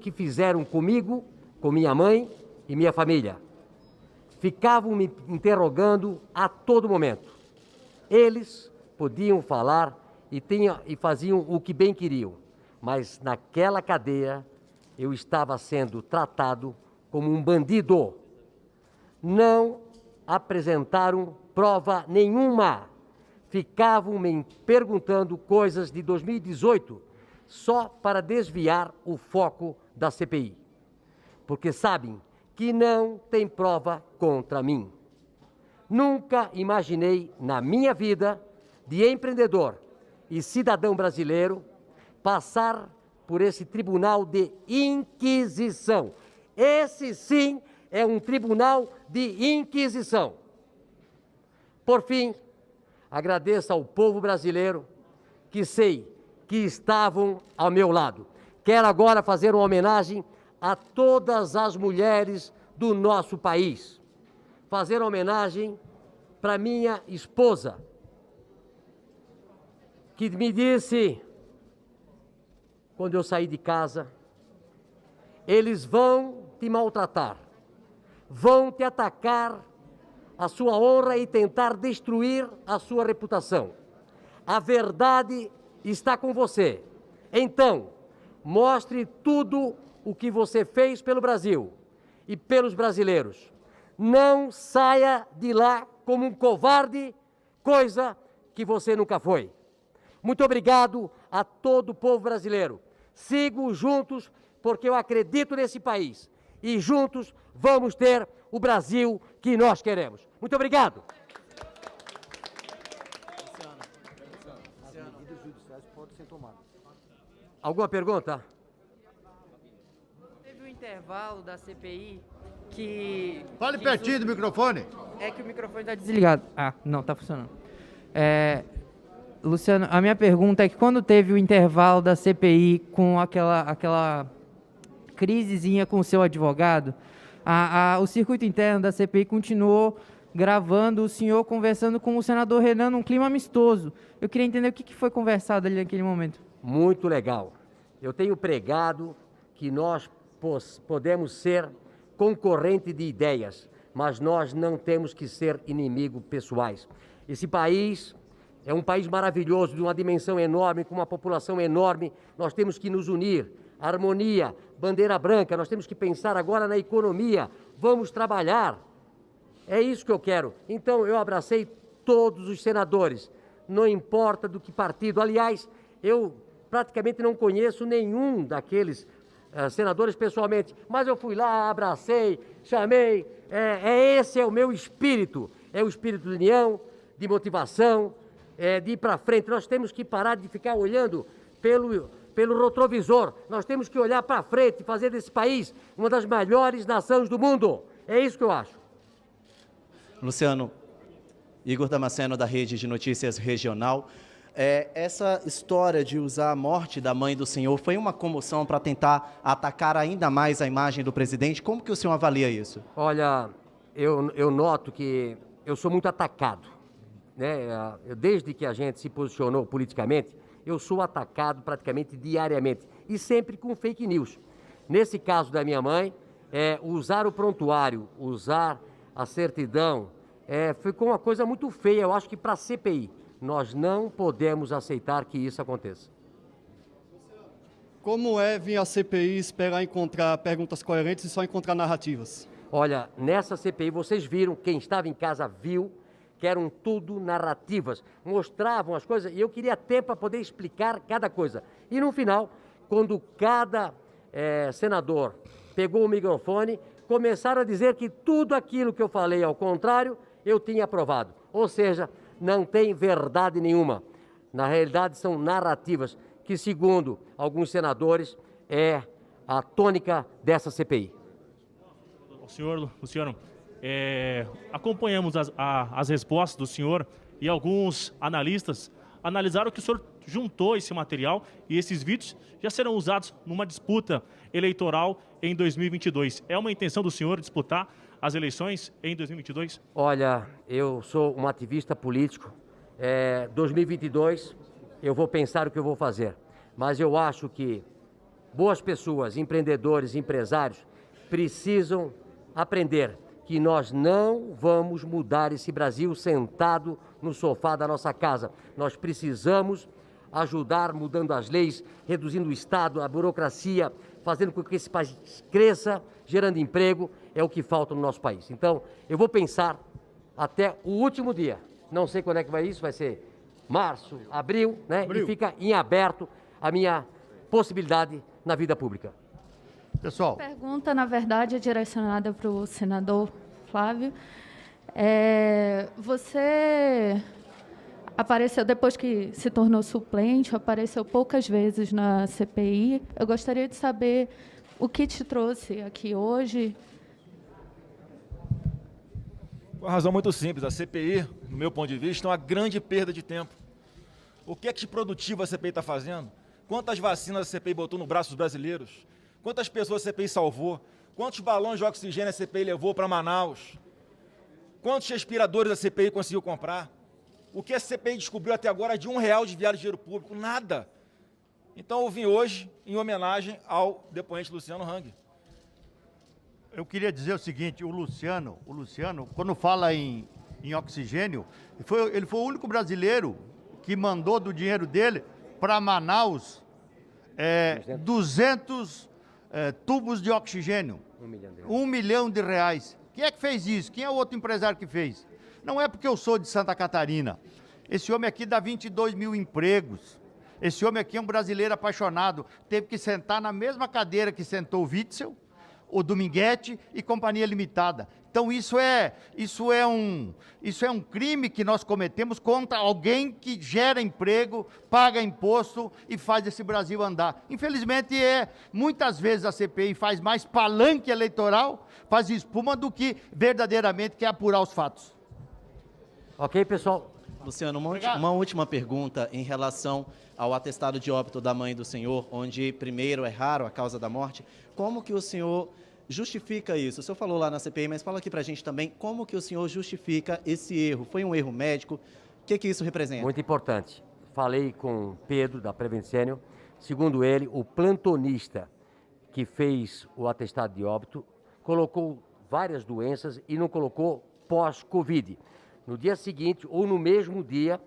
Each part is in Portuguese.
que fizeram comigo, com minha mãe e minha família. Ficavam me interrogando a todo momento. Eles podiam falar e faziam o que bem queriam, mas naquela cadeia eu estava sendo tratado como um bandido. Não apresentaram prova nenhuma. Ficavam me perguntando coisas de 2018 só para desviar o foco da CPI. Porque sabem que não tem prova contra mim. Nunca imaginei na minha vida de empreendedor e cidadão brasileiro passar por esse tribunal de inquisição. Esse sim é um tribunal de inquisição. Por fim, agradeço ao povo brasileiro que sei que estavam ao meu lado. Quero agora fazer uma homenagem a todas as mulheres do nosso país. Fazer homenagem para minha esposa, que me disse, quando eu saí de casa, eles vão te maltratar, vão te atacar a sua honra e tentar destruir a sua reputação. A verdade está com você. Então, mostre tudo o que você fez pelo Brasil e pelos brasileiros. Não saia de lá como um covarde, coisa que você nunca foi. Muito obrigado a todo o povo brasileiro. Sigo juntos porque eu acredito nesse país. E juntos vamos ter o Brasil que nós queremos. Muito obrigado. As medidas judiciais podem ser tomadas. Alguma pergunta? Teve um intervalo da CPI que... Fale pertinho do microfone. É que o microfone está desligado. Ah, não, está funcionando. Luciano, a minha pergunta é que quando teve o intervalo da CPI com aquela crisezinha com o seu advogado, o circuito interno da CPI continuou gravando o senhor conversando com o senador Renan num clima amistoso. Eu queria entender o que foi conversado ali naquele momento. Muito legal. Eu tenho pregado que nós podemos ser concorrente de ideias, mas nós não temos que ser inimigos pessoais. Esse país é um país maravilhoso, de uma dimensão enorme, com uma população enorme. Nós temos que nos unir. Harmonia, bandeira branca, nós temos que pensar agora na economia. Vamos trabalhar. É isso que eu quero. Então, eu abracei todos os senadores, não importa do que partido. Aliás, eu praticamente não conheço nenhum daqueles senadores pessoalmente, mas eu fui lá, abracei, chamei. Esse é o meu espírito. É o espírito de união, de motivação, de ir para frente. Nós temos que parar de ficar olhando pelo retrovisor. Nós temos que olhar para frente e fazer desse país uma das melhores nações do mundo. É isso que eu acho. Luciano, Igor Damasceno, da Rede de Notícias Regional. Essa história de usar a morte da mãe do senhor foi uma comoção para tentar atacar ainda mais a imagem do presidente? Como que o senhor avalia isso? Olha, eu noto que eu sou muito atacado, né? Desde que a gente se posicionou politicamente, eu sou atacado praticamente diariamente e sempre com fake news. Nesse caso da minha mãe, usar o prontuário, usar a certidão, ficou uma coisa muito feia, eu acho que para a CPI. Nós não podemos aceitar que isso aconteça. Como é vir à CPI esperar encontrar perguntas coerentes e só encontrar narrativas? Olha, nessa CPI vocês viram, quem estava em casa viu, que eram tudo narrativas, mostravam as coisas e eu queria tempo para poder explicar cada coisa. E no final, quando cada senador pegou o microfone, começaram a dizer que tudo aquilo que eu falei ao contrário, eu tinha aprovado. Ou seja, não tem verdade nenhuma. Na realidade, são narrativas que, segundo alguns senadores, é a tônica dessa CPI. Senhor Luciano, acompanhamos as respostas do senhor e alguns analistas analisaram que o senhor juntou esse material e esses vídeos já serão usados numa disputa eleitoral em 2022. É uma intenção do senhor disputar as eleições em 2022? Olha, eu sou um ativista político. 2022 eu vou pensar o que eu vou fazer. Mas eu acho que boas pessoas, empreendedores, empresários, precisam aprender que nós não vamos mudar esse Brasil sentado no sofá da nossa casa. Nós precisamos ajudar mudando as leis, reduzindo o Estado, a burocracia, fazendo com que esse país cresça, gerando emprego, é o que falta no nosso país. Então, eu vou pensar até o último dia. Não sei quando é que vai isso, vai ser março, abril, né? E fica em aberto a minha possibilidade na vida pública. Pessoal. A pergunta, na verdade, é direcionada para o senador Flávio. Você apareceu, depois que se tornou suplente, apareceu poucas vezes na CPI. Eu gostaria de saber o que te trouxe aqui hoje. Por uma razão muito simples, a CPI, no meu ponto de vista, é uma grande perda de tempo. O que é que de produtivo a CPI está fazendo? Quantas vacinas a CPI botou no braço dos brasileiros? Quantas pessoas a CPI salvou? Quantos balões de oxigênio a CPI levou para Manaus? Quantos respiradores a CPI conseguiu comprar? O que a CPI descobriu até agora de R$1 desviado de dinheiro público? Nada. Então eu vim hoje em homenagem ao depoente Luciano Hang. Eu queria dizer o seguinte, o Luciano, quando fala em oxigênio, ele foi o único brasileiro que mandou do dinheiro dele para Manaus 200 tubos de oxigênio. R$1 milhão. Quem é que fez isso? Quem é o outro empresário que fez? Não é porque eu sou de Santa Catarina. Esse homem aqui dá 22 mil empregos. Esse homem aqui é um brasileiro apaixonado. Teve que sentar na mesma cadeira que sentou o Witzel, o Dominguete e Companhia Limitada. Então isso é um crime que nós cometemos contra alguém que gera emprego, paga imposto e faz esse Brasil andar. Infelizmente, muitas vezes a CPI faz mais palanque eleitoral, faz espuma do que verdadeiramente quer apurar os fatos. Ok, pessoal? Luciano, uma última pergunta em relação ao atestado de óbito da mãe do senhor, onde primeiro é raro a causa da morte. Como que o senhor justifica isso? O senhor falou lá na CPI, mas fala aqui pra gente também como que o senhor justifica esse erro. Foi um erro médico? O que isso representa? Muito importante. Falei com Pedro, da Prevent Senior. Segundo ele, o plantonista que fez o atestado de óbito colocou várias doenças e não colocou pós-Covid. No dia seguinte, ou no mesmo dia,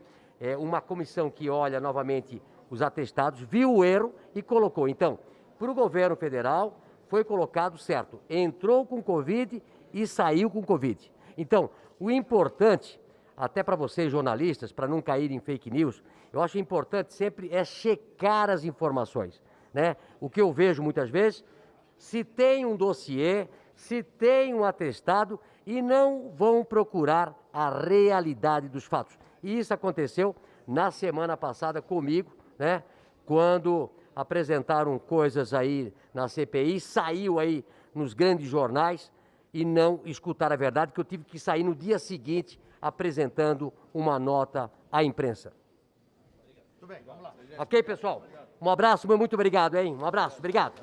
uma comissão que olha novamente os atestados, viu o erro e colocou. Então, para o governo federal, foi colocado certo. Entrou com Covid e saiu com Covid. Então, o importante, até para vocês jornalistas, para não caírem em fake news, eu acho importante sempre checar as informações, né? O que eu vejo muitas vezes, se tem um dossiê, se tem um atestado e não vão procurar a realidade dos fatos. E isso aconteceu na semana passada comigo, né? Quando apresentaram coisas aí na CPI, saiu aí nos grandes jornais e não escutaram a verdade, que eu tive que sair no dia seguinte apresentando uma nota à imprensa. Tudo bem, vamos lá. Ok, pessoal? Um abraço, muito obrigado, hein? Um abraço, obrigado.